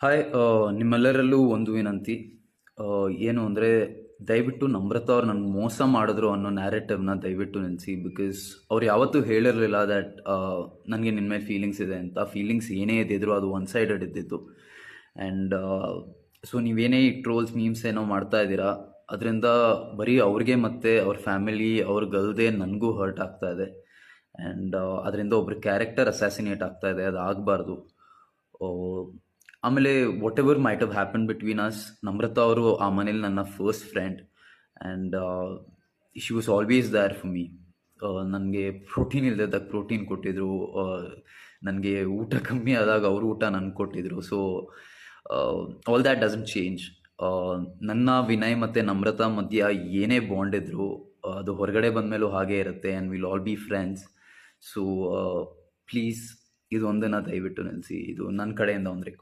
Hi ನಿಮ್ಮೆಲ್ಲರಲ್ಲೂ ಒಂದು ವಿನಂತಿ. ಆ, ಏನು ಅಂದರೆ ದಯವಿಟ್ಟು ನಮ್ರತಾ ಅವ್ರು ನನ್ಗೆ ಮೋಸ ಮಾಡಿದ್ರು ಅನ್ನೋ ನ್ಯಾರೇಟಿವ್ನ ದಯವಿಟ್ಟು ನಿಲ್ಲಿಸಿ. ಬಿಕಾಸ್ ಅವ್ರು ಯಾವತ್ತೂ ಹೇಳಿರಲಿಲ್ಲ ದ್ಯಾಟ್ ನನಗೆ ನಿನ್ನ ಮೇಲೆ ಫೀಲಿಂಗ್ಸ್ ಇದೆ ಅಂತ. ಫೀಲಿಂಗ್ಸ್ ಏನೇ ಇದ್ದಿದ್ರು ಅದು ಒನ್ ಸೈಡೆಡ್ ಇದ್ದಿದ್ದು. ಆ್ಯಂಡ್ ಸೊ ನೀವೇನೇ ಈ ಟ್ರೋಲ್ಸ್ ಮೀಮ್ಸ್ ಏನೋ ಮಾಡ್ತಾ ಇದ್ದೀರಾ, ಅದರಿಂದ ಬರೀ ಅವ್ರಿಗೆ ಮತ್ತು ಅವ್ರ ಫ್ಯಾಮಿಲಿ ಅವ್ರಿಗಲ್ದೆ ನನಗೂ ಹರ್ಟ್ ಆಗ್ತಾ ಇದೆ. ಆ್ಯಂಡ್ ಅದರಿಂದ ಒಬ್ರ ಕ್ಯಾರೆಕ್ಟರ್ ಅಸ್ಯಾಸಿನೇಟ್ ಆಗ್ತಾ ಇದೆ. ಅದು ಆಗಬಾರ್ದು. ಆಮೇಲೆ whatever might have happen between us, Namrata ಅವರು ಆ ಮನೇಲಿ ನನ್ನ first friend. And she was always there for me. ನನಗೆ ಪ್ರೋಟೀನ್ ಇಲ್ಲದಾಗ ಪ್ರೋಟೀನ್ ಕೊಟ್ಟಿದ್ರು. ನನಗೆ ಊಟ ಕಮ್ಮಿ ಆದಾಗ ಅವರು ಊಟ ನನಗೆ ಕೊಟ್ಟಿದ್ರು. So all that doesn't change. ನನ್ನ ವಿನಯ್ ಮತ್ತು ನಮ್ರತಾ ಮಧ್ಯ ಏನೇ ಬಾಂಡ್ ಇದ್ರು ಅದು ಹೊರಗಡೆ ಬಂದಮೇಲೂ ಹಾಗೇ ಇರುತ್ತೆ. And will all be friends. So please ಇದು ಒಂದನ್ನು ದಯವಿಟ್ಟು ನಿಲ್ಲಿಸಿ. ಇದು ನನ್ನ ಕಡೆಯಿಂದ ಒಂದು ರಿಕ್ವೆಸ್ಟ್.